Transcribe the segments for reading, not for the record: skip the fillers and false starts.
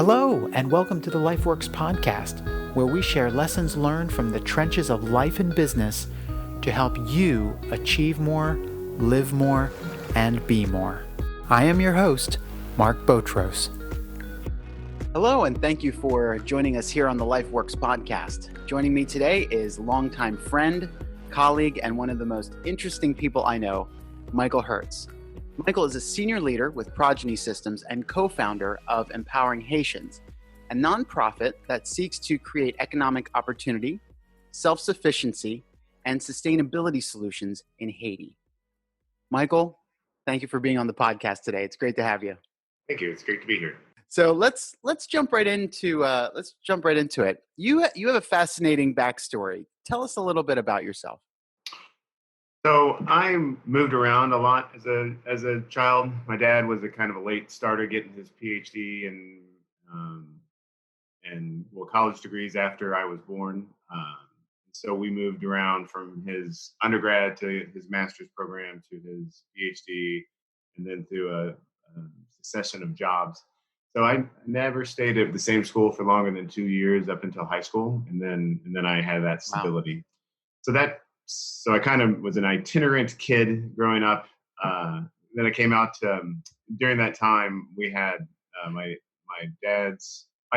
Hello, and welcome to the LifeWorks podcast, where we share lessons learned from the trenches of life and business to help you achieve more, live more, and be more. I am your host, Mark Botros. Hello, and thank you for joining us here on the LifeWorks podcast. Joining me today is longtime friend, colleague, and one of the most interesting people I know, Michael Hertz. Michael is a senior leader with Progeny Systems and co-founder of Empowering Haitians, a nonprofit that seeks to create economic opportunity, self-sufficiency, and sustainability solutions in Haiti. Michael, thank you for being on the podcast today. It's great to have you. Thank you. It's great to be here. So let's jump right into it. You have a fascinating backstory. Tell us a little bit about yourself. So I moved around a lot as a child. My dad was a kind of a late starter getting his PhD and college degrees after I was born. So we moved around from his undergrad to his master's program to his PhD, and then through a succession of jobs. So I never stayed at the same school for longer than 2 years up until high school, and then I had that stability. Wow. So I kind of was an itinerant kid growing up. Then I came out during that time. We had my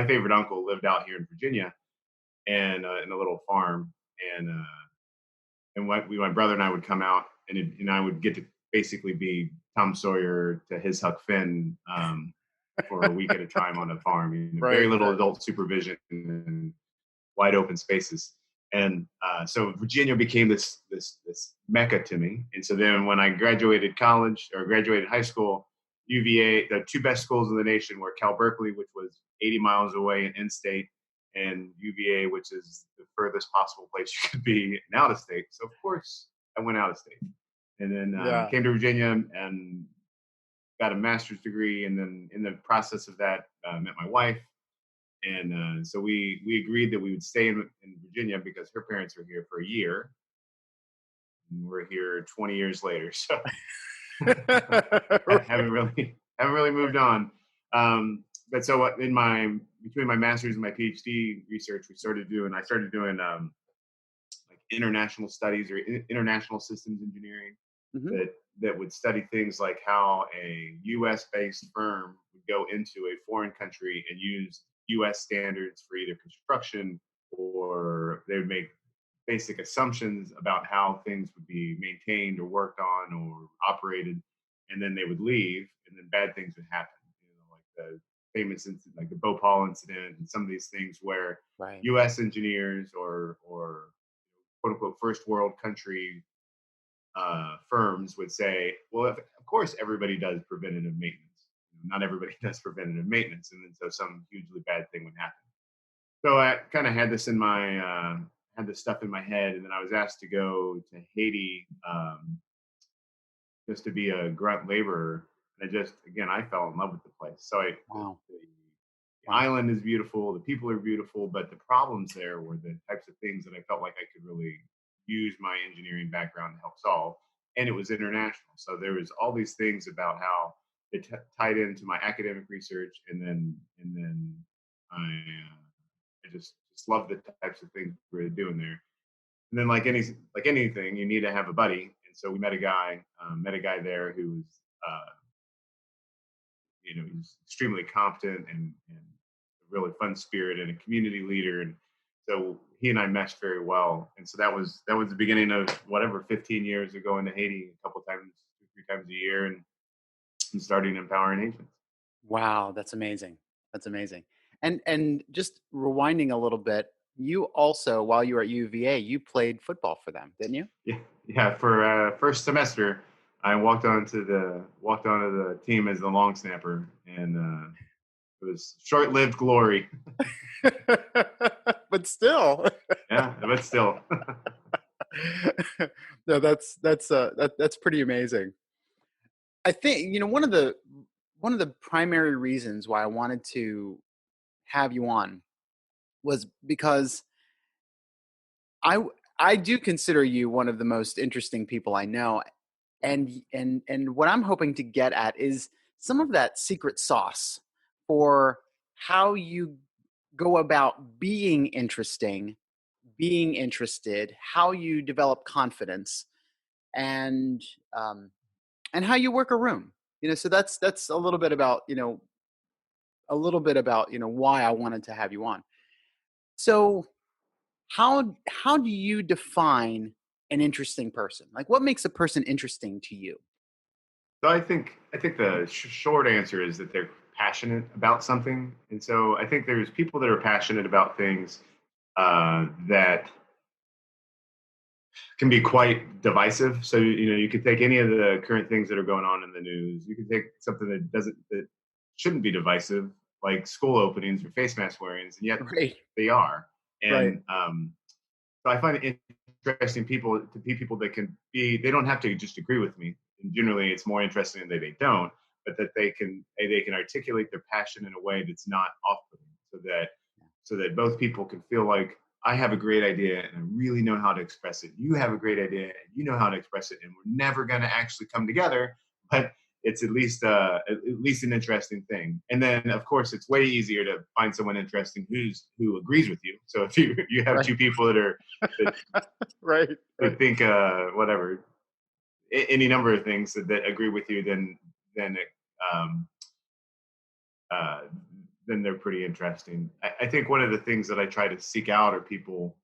favorite uncle lived out here in Virginia, and in a little farm. And my brother and I would come out, and I would get to basically be Tom Sawyer to his Huck Finn for a week at a time on a farm. Right. Very little adult supervision and wide open spaces. And so Virginia became this mecca to me. And so then when I graduated high school, UVA, the two best schools in the nation were Cal Berkeley, which was 80 miles away and in-state, and UVA, which is the furthest possible place you could be in out-of-state. So of course I went out-of-state, and then came to Virginia and got a master's degree. And then in the process of that, met my wife. And so we agreed that we would stay in Virginia because her parents were here for a year. And we're here 20 years later, so I haven't really moved on. But so between my master's and my PhD research, I started doing like international studies or international systems engineering. Mm-hmm. that would study things like how a U.S.-based firm would go into a foreign country and use U.S. standards for either construction, or they would make basic assumptions about how things would be maintained or worked on or operated, and then they would leave, and then bad things would happen. Like the famous incident, like the Bhopal incident, and some of these things where U.S. engineers or quote unquote first world country firms would say, well, of course everybody does preventative maintenance. Not everybody does preventative maintenance, and then so some hugely bad thing would happen. So I kind of had this stuff in my head, and then I was asked to go to Haiti just to be a grunt laborer. And I fell in love with the place. So the island is beautiful, the people are beautiful, but the problems there were the types of things that I felt like I could really use my engineering background to help solve. And it was international, so there was all these things about how it tied into my academic research, and then I just love the types of things we were doing there. And then like anything, you need to have a buddy. And so we met a guy there who was he's extremely competent and a really fun spirit and a community leader. And so he and I meshed very well. And so that was the beginning of 15 years of going to Haiti a couple times, 2-3 times a year, and starting Empowering Haitians. Wow, that's amazing. And just rewinding a little bit, you also, while you were at UVA, you played football for them, didn't you? Yeah. For first semester, I walked onto the team as the long snapper, and it was short-lived glory. But still. Yeah, but still. No, that's pretty amazing. I think one of the primary reasons why I wanted to have you on was because I do consider you one of the most interesting people I know, and what I'm hoping to get at is some of that secret sauce for how you go about being interesting, being interested, how you develop confidence, and um, and how you work a room. So that's a little bit about why I wanted to have you on. So how do you define an interesting person? Like, what makes a person interesting to you? So I think the short answer is that they're passionate about something, and so I think there's people that are passionate about things that can be quite divisive. So you could take any of the current things that are going on in the news. You could take something that shouldn't be divisive, like school openings or face mask wearings, and yet Right, they are. right, And so I find it interesting people to be people that can be. They don't have to just agree with me. And generally, it's more interesting that they don't, but that they can articulate their passion in a way that's not off-putting, so that both people can feel like I have a great idea and I really know how to express it. You have a great idea and you know how to express it, and we're never going to actually come together, but it's at least an interesting thing. And then, of course, it's way easier to find someone interesting who agrees with you. So if you have right, two people that right, that right. think whatever any number of things that agree with you, then it, um, uh, then they're pretty interesting. I think one of the things that I try to seek out are people.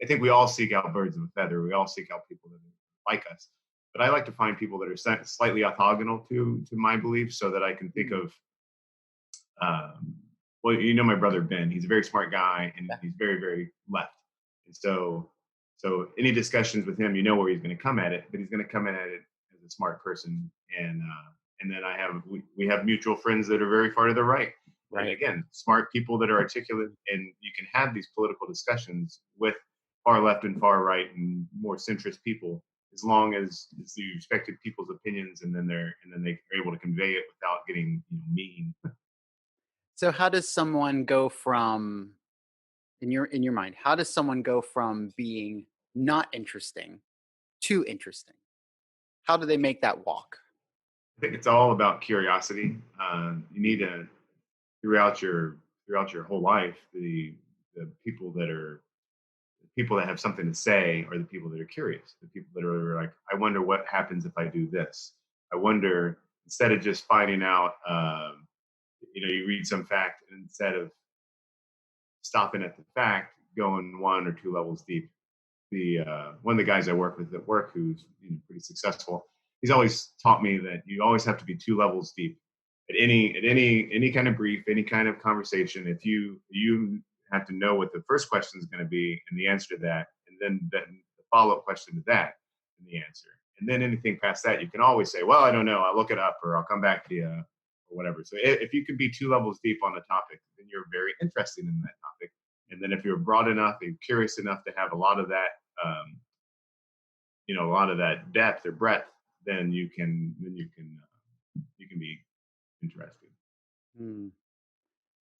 I think we all seek out birds of a feather. We all seek out people that are like us. But I like to find people that are slightly orthogonal to my beliefs, so that I can think Mm, of. Um, well, my brother Ben. He's a very smart guy, and yeah, he's very, very left. And so any discussions with him, you know where he's going to come at it, but he's going to come at it as a smart person. And then we have mutual friends that are very far to the right, and right. again, smart people that are articulate, and you can have these political discussions with far left and far right and more centrist people, as long as you respected people's opinions, and then they are able to convey it without getting mean. So how does someone go from in your mind, how does someone go from being not interesting to interesting? How do they make that walk? I think it's all about curiosity. You need to throughout your whole life, the people that have something to say are the people that are curious. The people that are like, I wonder what happens if I do this. I wonder, instead of just finding out. You read some fact, and instead of stopping at the fact, going one or two levels deep. The One of the guys I work with at work, who's pretty successful, he's always taught me that you always have to be two levels deep at any kind of brief, any kind of conversation. If you have to know what the first question is going to be and the answer to that, and then the follow up question to that and the answer, and then anything past that, you can always say, well, I don't know, I'll look it up, or I'll come back to you, or whatever. So if you can be two levels deep on the topic, then you're very interested in that topic. And then if you're broad enough and curious enough to have a lot of that, um, a lot of that depth or breadth, then you can be interesting. Hmm.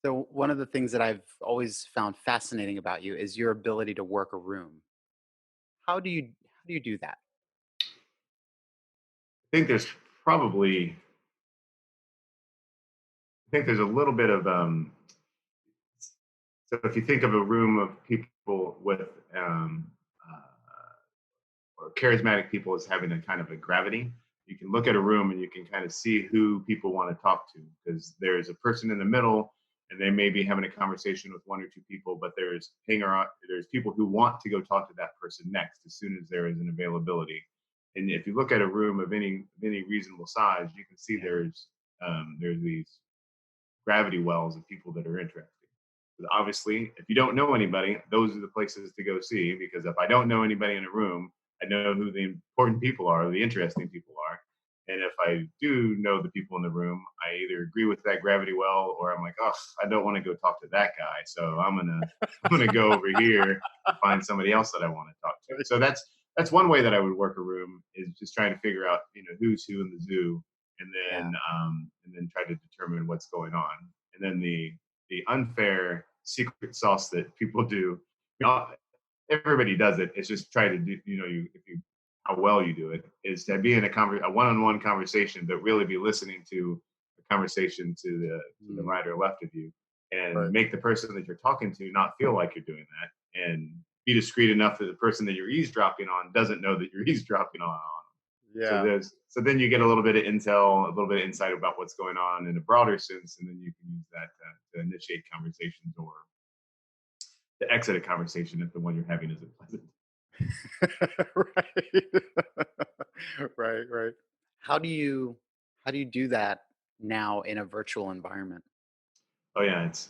So one of the things that I've always found fascinating about you is your ability to work a room. How do you do that? I think there's probably I think there's a little bit of so if you think of a room of people with um, or charismatic people as having a kind of a gravity. You can look at a room and you can kind of see who people want to talk to, because there's a person in the middle and they may be having a conversation with one or two people, but there's people who want to go talk to that person next as soon as there is an availability. And if you look at a room of any reasonable size, you can see Yeah. there's these gravity wells of people that are interested. But obviously, if you don't know anybody, those are the places to go see, because if I don't know anybody in a room, I know who the important people are, the interesting people are. And if I do know the people in the room, I either agree with that gravity well, or I'm like, oh, I don't want to go talk to that guy. So I'm gonna go over here and find somebody else that I want to talk to. So that's one way that I would work a room, is just trying to figure out who's who in the zoo, and Yeah. then try to determine what's going on. And then the unfair secret sauce that people do, everybody does it. It's just try to do, if you how well you do it, is to be in a one-on-one conversation, but really be listening to a conversation to the Mm, right or left of you, and Right. make the person that you're talking to not feel like you're doing that, and be discreet enough that the person that you're eavesdropping on doesn't know that you're eavesdropping on. So Yeah. then you get a little bit of intel, a little bit of insight about what's going on in a broader sense, and then you can use that to initiate conversations or to exit a conversation if the one you're having isn't pleasant. Right. Right, right. How do you how do you do that now in a virtual environment? Oh yeah, it's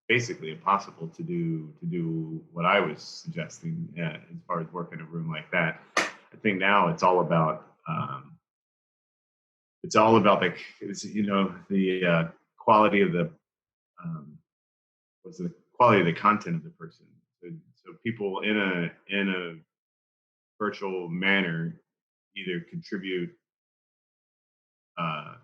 basically impossible to do what I was suggesting as far as work in a room like that. I think now it's all about the quality of the um, what's the quality of the content of the person. So people in a virtual manner either contribute. Uh,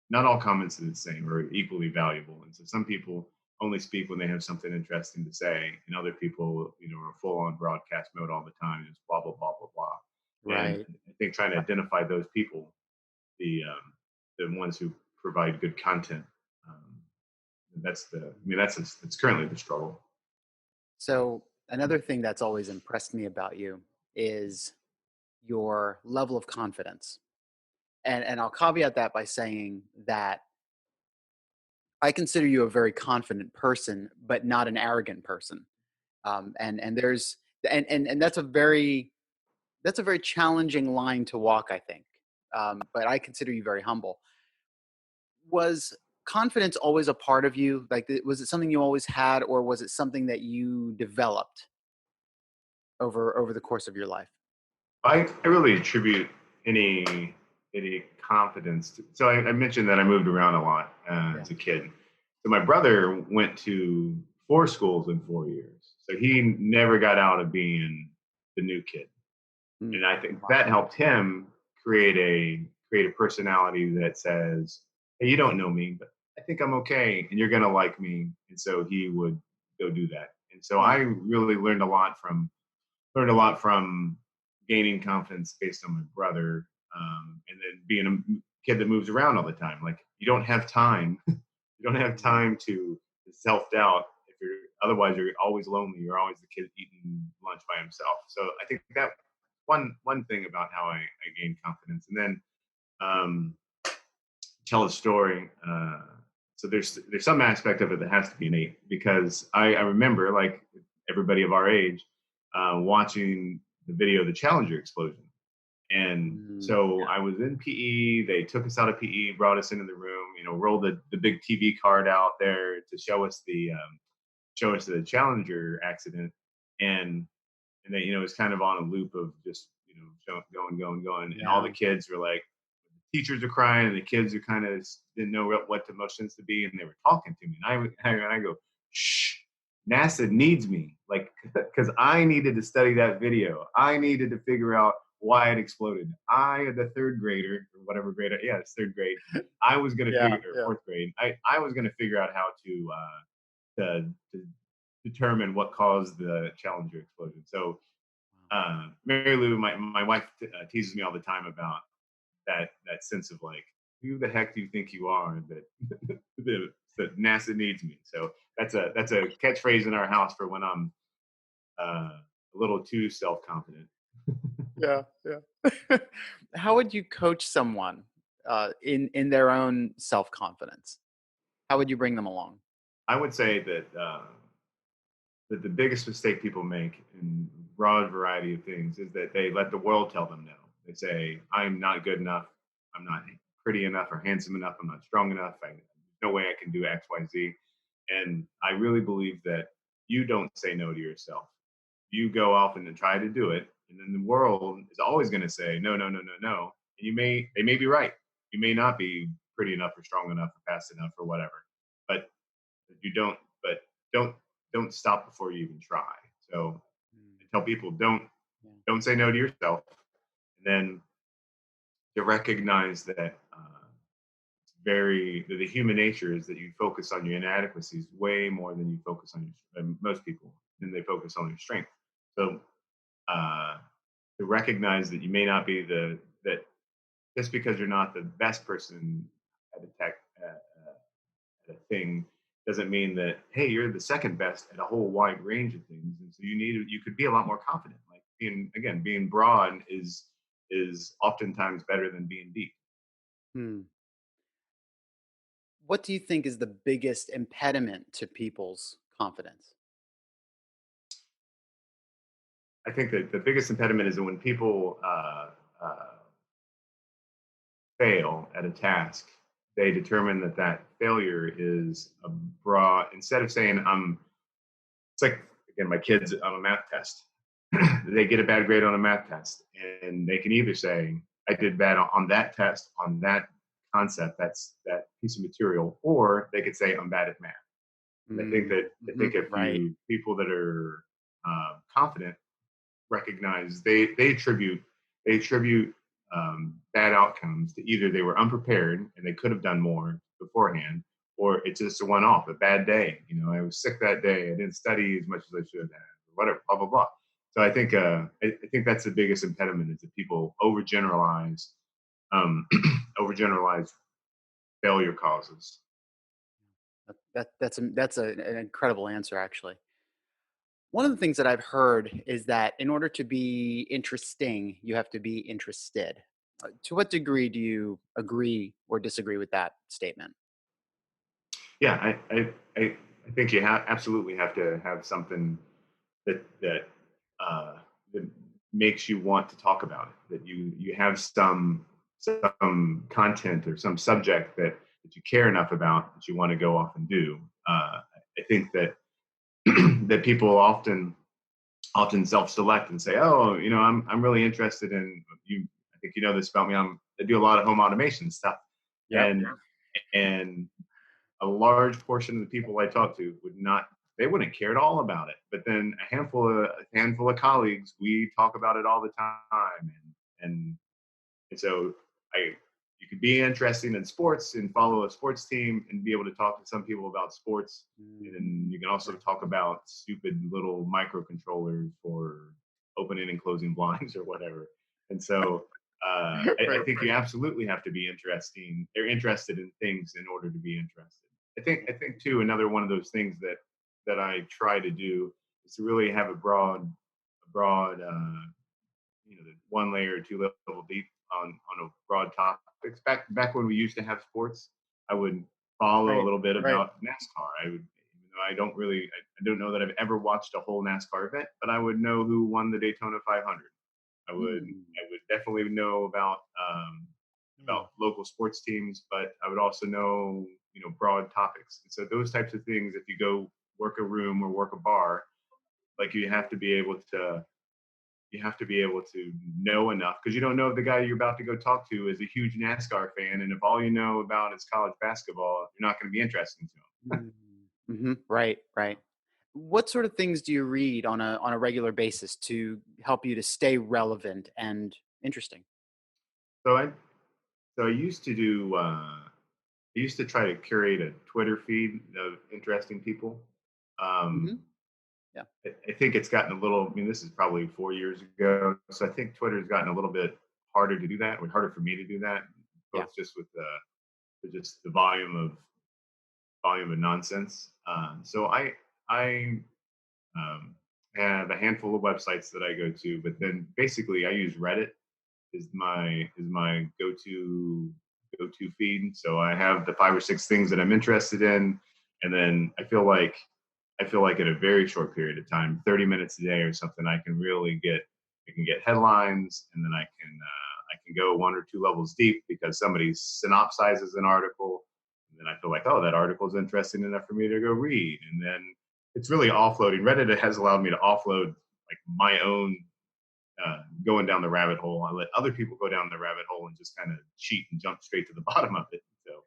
Not all comments are the same or equally valuable, and so some people only speak when they have something interesting to say, and other people, are full on broadcast mode all the time, just blah blah blah blah blah. And Right. I think trying to identify those people, the ones who provide good content, um, that's currently the struggle. So, another thing that's always impressed me about you is your level of confidence. And I'll caveat that by saying that I consider you a very confident person, but not an arrogant person. And there's and that's a very challenging line to walk, I think. But I consider you very humble. Was confidence always a part of you? Like, was it something you always had, or was it something that you developed over the course of your life? I really attribute any confidence to. So I mentioned that I moved around a lot Yeah. as a kid. So my brother went to 4 schools in 4 years. So he never got out of being the new kid, Mm, and I think wow. that helped him create a personality that says, "Hey, you don't know me, but I think I'm okay, and you're gonna like me." And so he would go do that. And so I Yeah. really learned a lot from gaining confidence based on my brother, and then being a kid that moves around all the time. Like you don't have time, you don't have Mhm. time to self doubt if you're. Otherwise, you're always lonely. You're always the kid eating lunch by himself. So I think that one thing about how I gained confidence, and then um, tell a story. So there's some aspect of it that has to be innate because I remember like everybody of our age watching the video of the Challenger explosion. And Mm, so I was in PE. They took us out of PE, brought us into the room. Rolled the big TV card out there to show us the Challenger accident, and then it's kind of on a loop of just going, and all the yeah. kids were like, teachers are crying, and the kids are kind of didn't know what emotions to be, and they were talking to me, and I go, shh. NASA needs me, like, because I needed to study that video. I needed to figure out why it exploded. The third grader, or whatever grade, yeah, it's third grade. I was going to Yeah. figure, or Yeah. fourth grade. I was going to figure out how to determine what caused the Challenger explosion. So Mary Lou, my wife, teases me all the time about that sense of like, who the heck do you think you are that NASA needs me? So that's a catchphrase in our house for when I'm a little too self confident. Yeah. Yeah. How would you coach someone in their own self confidence? How would you bring them along? I would say that the biggest mistake people make in broad variety of things is that they let the world tell them no. They say, I'm not good enough. I'm not pretty enough or handsome enough. I'm not strong enough. There's no way I can do X, Y, Z. And I really believe that you don't say no to yourself. You go off and then try to do it. And then the world is always going to say, no, no, no, no, no. And they may be right. You may not be pretty enough or strong enough or fast enough or whatever. But you don't, but don't don't stop before you even try. So I Mm, tell people yeah. don't say no to yourself, and then to recognize that the human nature is that you focus on your inadequacies way more than you focus on than most people, than they focus on your strength. So uh, to recognize that you may not be that just because you're not the best person at a tech at a thing doesn't mean that, hey, you're the second best at a whole wide range of things. And so you could be a lot more confident. Like being broad is oftentimes better than being deep. Hmm. What do you think is the biggest impediment to people's confidence? I think that the biggest impediment is that when people fail at a task, they determine that that failure is a broad, instead of saying, it's like, again, my kids on a math test, they get a bad grade on a math test, and they can either say, I did bad on that test, on that concept, that piece of material, or they could say, I'm bad at math. And I Mm-hmm. think if Right. people that are confident recognize they attribute bad outcomes to either they were unprepared and they could have done more beforehand, or it's just a one-off, a bad day. I was sick that day. I didn't study as much as I should have, whatever, blah blah blah. So I think that's the biggest impediment is that people overgeneralize overgeneralize failure causes. That's an incredible answer, actually. One of the things that I've heard is that in order to be interesting, you have to be interested. To what degree do you agree or disagree with that statement? Yeah, I think you absolutely have to have something that that makes you want to talk about it. That you have some content or some subject that you care enough about that you want to go off and do. I think that that people often self-select and say, oh, I'm really interested in you. I think you know this about me. I do a lot of home automation stuff, Yep. and and a large portion of the people I talk to they wouldn't care at all about it. But then a handful of colleagues, we talk about it all the time, and so I you could be interested in sports and follow a sports team and be able to talk to some people about sports. And Mm, then you can also talk about stupid little microcontrollers for opening and closing blinds or whatever. And so I right. think you absolutely have to be interesting. They're interested in things in order to be interested. I think too, another one of those things that I try to do is to really have a broad the one layer or two level deep on a broad topics. Back when we used to have sports, I would follow a Right. little bit Right. about NASCAR. Even though I don't know that I've ever watched a whole NASCAR event, but I would know who won the Daytona 500. Mm, I would definitely know mm, about local sports teams, but I would also know broad topics. And so those types of things, if you go work a room or work a bar, like you have to be able to know enough, because you don't know if the guy you're about to go talk to is a huge NASCAR fan, and if all you know about is college basketball, you're not going to be interesting to him. mm. Right. Right. What sort of things do you read on a regular basis to help you to stay relevant and interesting? So I used to do. I used to try to curate a Twitter feed of interesting people. Hmm. Um, Yeah. I think it's gotten a little. I mean, this is probably 4 years ago, so I think Twitter's gotten a little bit harder to do that, or harder for me to do that, Yeah. both just with the volume of nonsense. So I um, have a handful of websites that I go to, but then basically I use Reddit is my go to feed. So I have the 5 or 6 things that I'm interested in, and then I feel like in a very short period of time, 30 minutes a day or something, I can get headlines, and then I can go 1 or 2 levels deep because somebody synopsizes an article, and then I feel like, oh, that article is interesting enough for me to go read, and then it's really offloading. Reddit has allowed me to offload like my own going down the rabbit hole. I let other people go down the rabbit hole and just kind of cheat and jump straight to the bottom of it. So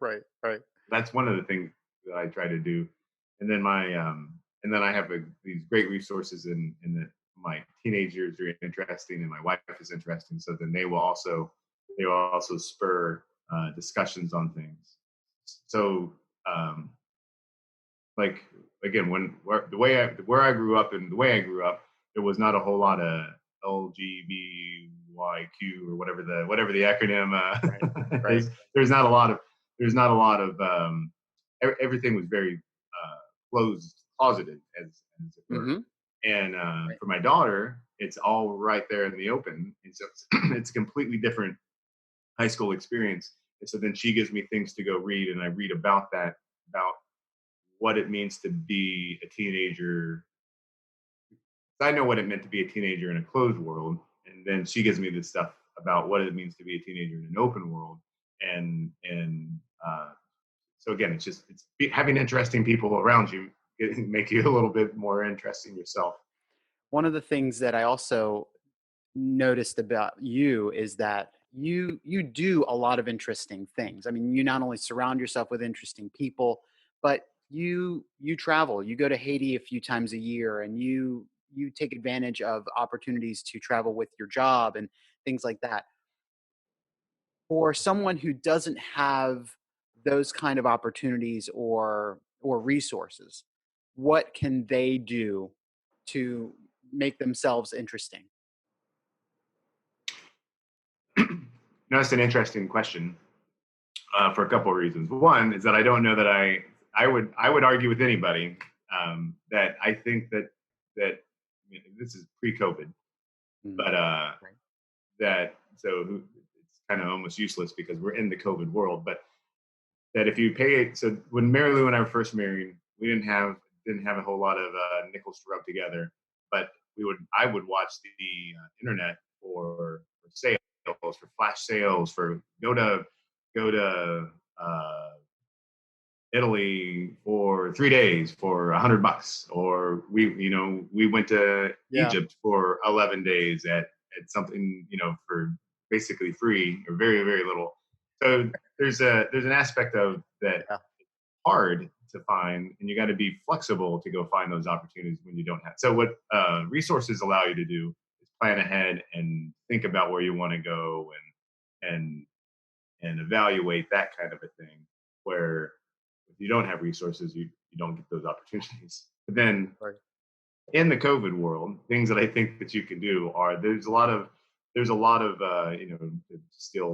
Right. Right. that's one of the things that I try to do. And then I have these great resources in that my teenagers are interesting and my wife is interesting. So then they will also spur discussions on things. So um, like again, where I grew up and the way I grew up, there was not a whole lot of LGBTQ or whatever the acronym Right. Right. is. There's not a lot of everything was very closeted, as it were. Mm-hmm. And Right. for my daughter, it's all right there in the open, and so it's a completely different high school experience. And so then she gives me things to go read, and I read about that, about what it means to be a teenager. I know what it meant to be a teenager in a closed world, and then she gives me this stuff about what it means to be a teenager in an open world. And so again, having interesting people around you make you a little bit more interesting yourself. One of the things that I also noticed about you is that you do a lot of interesting things. I mean, you not only surround yourself with interesting people, but you travel. You go to Haiti a few times a year, and you take advantage of opportunities to travel with your job and things like that. For someone who doesn't have those kind of opportunities or resources, what can they do to make themselves interesting? That's an interesting question, for a couple of reasons. One is that I don't know that I would argue with anybody, that I think that this is pre-COVID, Mm, but right. that so it's kind of almost useless because we're in the COVID world. But that if you pay it, so when Mary Lou and I were first married, we didn't have a whole lot of nickels to rub together, but I would watch the internet for sales, for flash sales, for go to uh, Italy for 3 days for $100, or we went to Yeah. Egypt for 11 days at something, for basically free or very very little. So there's an aspect of that Yeah. hard to find, and you got to be flexible to go find those opportunities when you don't have. So what resources allow you to do is plan ahead and think about where you want to go, and and evaluate that kind of a thing. Where if you don't have resources, you don't get those opportunities. But then Right. in the COVID world, things that I think that you can do are there's a lot of to steal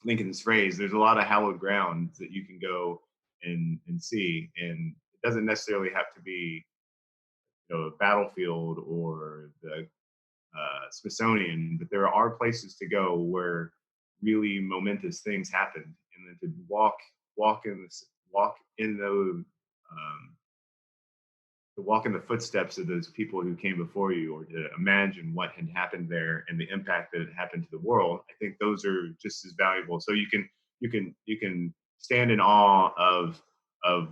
Lincoln's phrase, there's a lot of hallowed ground that you can go and see, and it doesn't necessarily have to be a battlefield or the Smithsonian, but there are places to go where really momentous things happened, and then to walk in those um, to walk in the footsteps of those people who came before you, or to imagine what had happened there and the impact that had happened to the world. I think those are just as valuable. So you can stand in awe of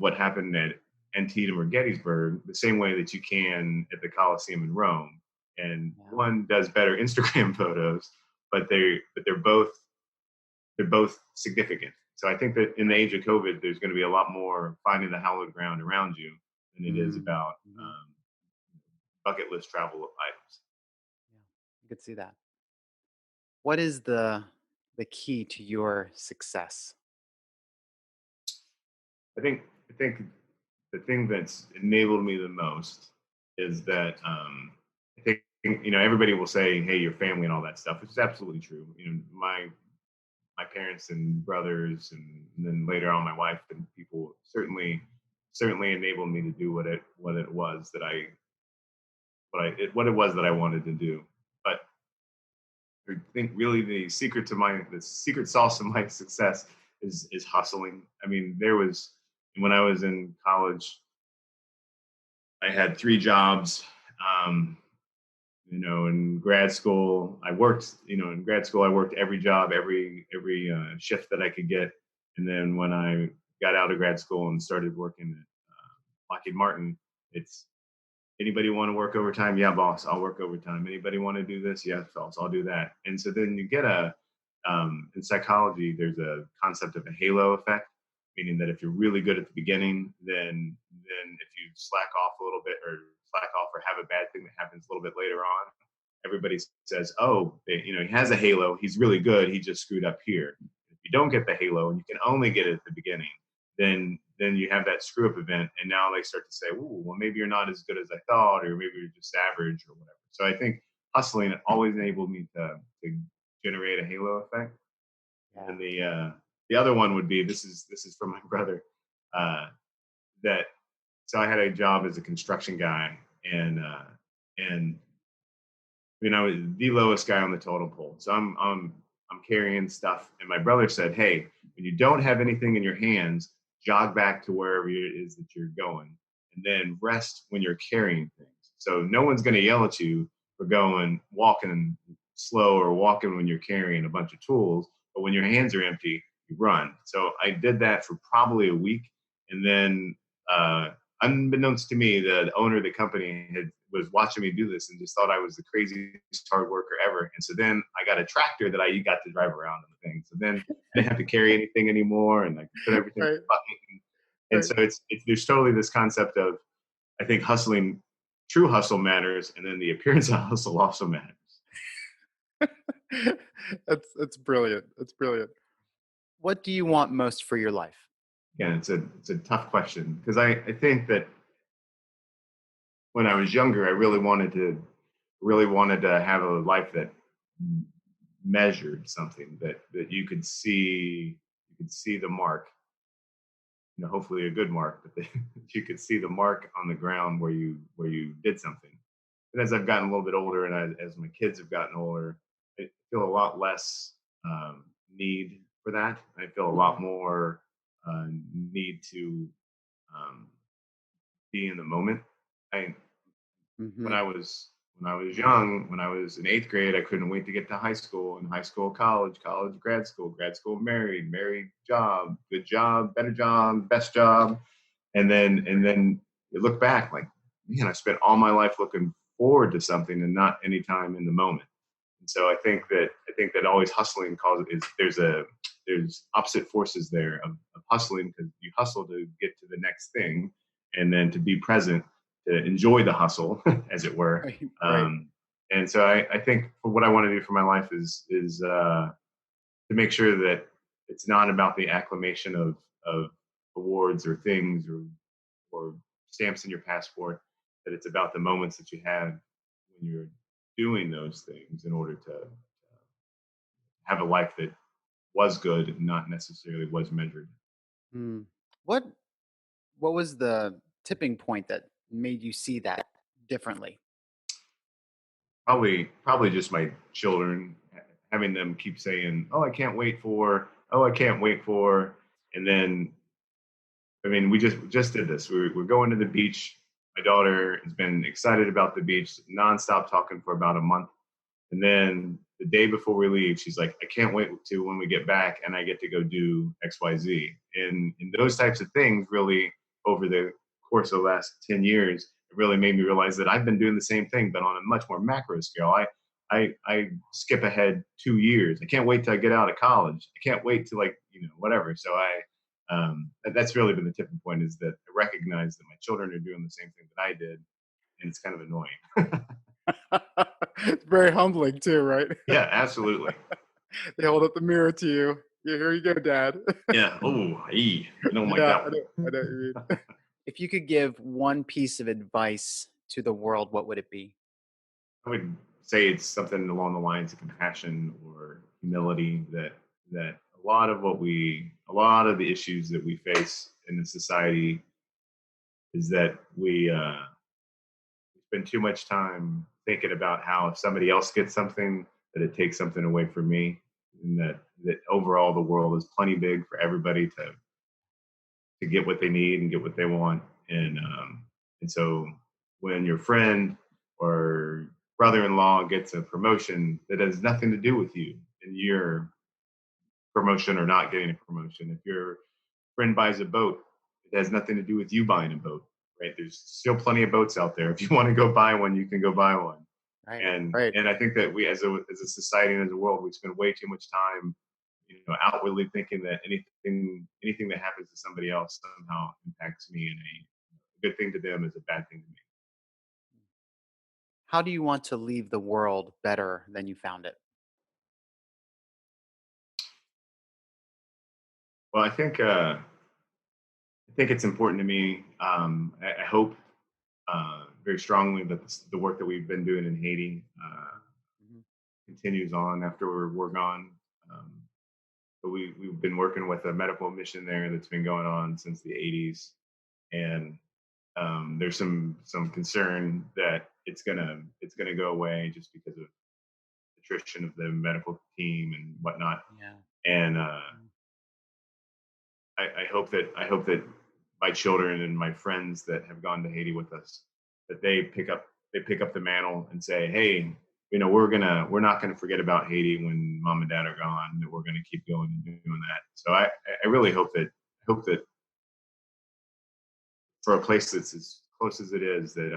what happened at Antietam or Gettysburg the same way that you can at the Colosseum in Rome. And Yeah. one does better Instagram photos, but they're both significant. So I think that in the age of COVID, there's going to be a lot more finding the hallowed ground around you than it is Mm, about mhm. bucket list travel items. Yeah. You could see that. What is the key to your success? I think the thing that's enabled me the most is that I think everybody will say, "Hey, your family and all that stuff," which is absolutely true. My parents and brothers, and then later on my wife and people certainly enabled me to do what it was that what it was that I wanted to do. But I think really the secret sauce of my success is hustling. I mean, there was when I was in college, I had 3 jobs. Um, in grad school, I worked. In grad school, I worked every job, every shift that I could get. And then when I got out of grad school and started working at Lockheed Martin, it's anybody want to work overtime? Yeah, boss, I'll work overtime. Anybody want to do this? Yeah, boss, I'll do that. And so then you get in psychology, there's a concept of a halo effect, meaning that if you're really good at the beginning, then if you slack off a little bit, or slack off or have a bad thing that happens a little bit later on, everybody says, oh, he has a halo. He's really good. He just screwed up here. If you don't get the halo and you can only get it at the beginning, then you have that screw up event, and now they start to say, "Ooh, well, maybe you're not as good as I thought, or maybe you're just average, or whatever." So I think hustling always enabled me to generate a halo effect. And Yeah. then the other one would be, this is from my brother. uh, that so I had a job as a construction guy, and I was the lowest guy on the totem pole. So I'm carrying stuff, and my brother said, "Hey, when you don't have anything in your hands, jog back to wherever it is that you're going, and then rest when you're carrying things. So no one's going to yell at you for walking slow or walking when you're carrying a bunch of tools, but when your hands are empty, you run." So I did that for probably a week, and then uh, unbeknownst to me, the owner of the company was watching me do this and just thought I was the craziest hard worker ever. And so then I got a tractor that I got to drive around on the thing. So then I didn't have to carry anything anymore, and I could put everything in Right. the bucket. And Right. so it's there's totally this concept of, I think, hustling, true hustle matters, and then the appearance of hustle also matters. That's brilliant. That's brilliant. What do you want most for your life? Again, it's a tough question because I think that when I was younger, I really wanted to have a life that measured something, that you could see the mark, hopefully a good mark, but you could see the mark on the ground where you did something. And as I've gotten a little bit older, and as my kids have gotten older, I feel a lot less need for that. I feel a lot more need to um, be in the moment. I when Hmm. I was when I was young, when I was in eighth grade, I couldn't wait to get to high school, and high school, college, grad school, married, job, better job, best job, and then you look back like, man, I spent all my life looking forward to something and not any time in the moment. And so I think that always hustling causes is there's opposite forces there of hustling, because you hustle to get to the next thing, and then to be present to enjoy the hustle, as it were. Right. Right. Um, and so I think for what I want to do for my life is to make sure that it's not about the acclamation of awards or things or stamps in your passport, that it's about the moments that you have when you're doing those things in order to have a life that was good and not necessarily was measured. Mm. What What was the tipping point that made you see that differently? Probably just my children, having them keep saying, "Oh, I can't wait for," "Oh, I can't wait for," and then I mean, we just did this. We're going to the beach. My daughter has been excited about the beach, nonstop talking for about a month. And then the day before we leave, she's like, "I can't wait to when we get back and I get to go do XYZ." And those types of things really, over the course of the last 10 years, it really made me realize that I've been doing the same thing, but on a much more macro scale. I skip ahead 2 years. I can't wait till I get out of college. I can't wait to, like, whatever. So that's really been the tipping point, is that I recognize that my children are doing the same thing that I did, and it's kind of annoying. It's very humbling too, right? Yeah, absolutely. They hold up the mirror to you. Yeah, here you go, Dad. Yeah. Oh, I don't like Yeah, that I know what you mean. one. If you could give one piece of advice to the world, what would it be? I would say it's something along the lines of compassion or humility, that a lot of the issues that we face in the society is that we spend too much time thinking about how if somebody else gets something, that it takes something away from me, and that overall the world is plenty big for everybody to get what they need and get what they want. And so when your friend or brother-in-law gets a promotion that has nothing to do with you and your promotion or not getting a promotion, if your friend buys a boat, it has nothing to do with you buying a boat, right? There's still plenty of boats out there. If you want to go buy one, you can go buy one. Right, and right. and I think that we, as a society and as a world, we spend way too much time, outwardly thinking that anything that happens to somebody else somehow impacts me, and a good thing to them is a bad thing to me. How do you want to leave the world better than you found it? Well, I think it's important to me. I hope very strongly that the work that we've been doing in Haiti Mhm. continues on after we're gone. Um, But we've been working with a medical mission there that's been going on since the 80s, and there's some concern that it's gonna go away just because of attrition of the medical team and whatnot. Yeah. And I hope that my children and my friends that have gone to Haiti with us, that they pick up the mantle and say, hey, we're not gonna forget about Haiti when mom and dad are gone. That we're gonna keep going and doing that. So I really hope that for a place that's as close as it is, that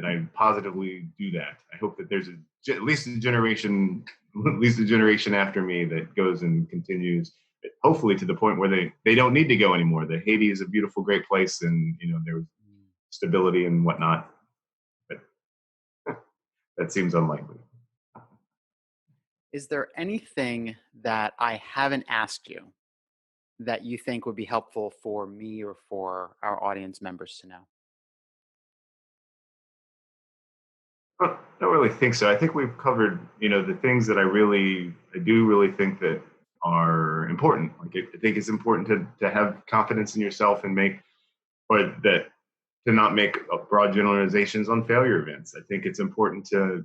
I positively do that. I hope that there's at least a generation after me that goes and continues, hopefully to the point where they don't need to go anymore. That Haiti is a beautiful, great place, and there's stability and whatnot. But that seems unlikely. Is there anything that I haven't asked you that you think would be helpful for me or for our audience members to know? I don't really think so. I think we've covered, the things that I do really think that are important. Like I think it's important to have confidence in yourself and to not make broad generalizations on failure events. I think it's important to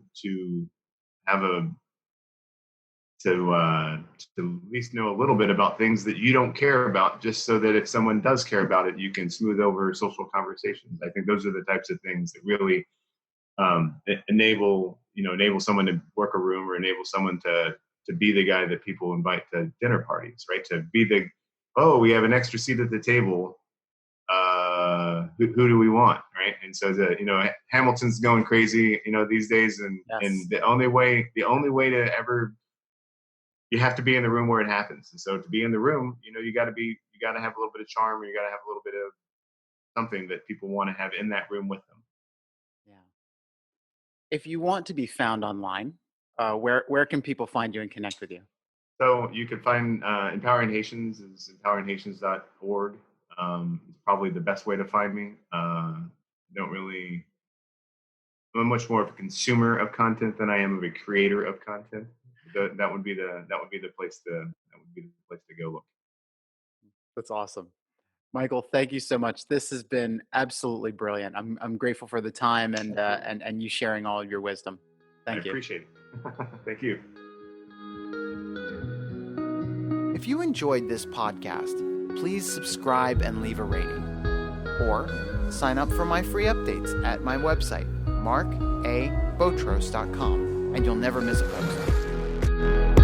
have to at least know a little bit about things that you don't care about, just so that if someone does care about it, you can smooth over social conversations. I think those are the types of things that really enable someone to work a room, or enable someone to be the guy that people invite to dinner parties, right? To be we have an extra seat at the table. Who do we want, right? And so Hamilton's going crazy, these days, and Yes. and the only way to ever, you have to be in the room where it happens. And so to be in the room, you got to have a little bit of charm, or you got to have a little bit of something that people want to have in that room with them. Yeah. If you want to be found online, where can people find you and connect with you? So you can find Empowering Haitians is empoweringhaitians.org. It's probably the best way to find me. I'm much more of a consumer of content than I am of a creator of content. That would be the place to go look. That's awesome. Michael, thank you so much. This has been absolutely brilliant. I'm grateful for the time and you sharing all of your wisdom. Thank you. I appreciate it. Thank you. If you enjoyed this podcast, please subscribe and leave a rating. Or sign up for my free updates at my website, markabotros.com, and you'll never miss a post.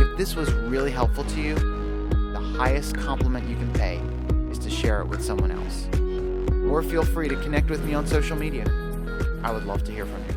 If this was really helpful to you, the highest compliment you can pay is to share it with someone else. Or feel free to connect with me on social media. I would love to hear from you.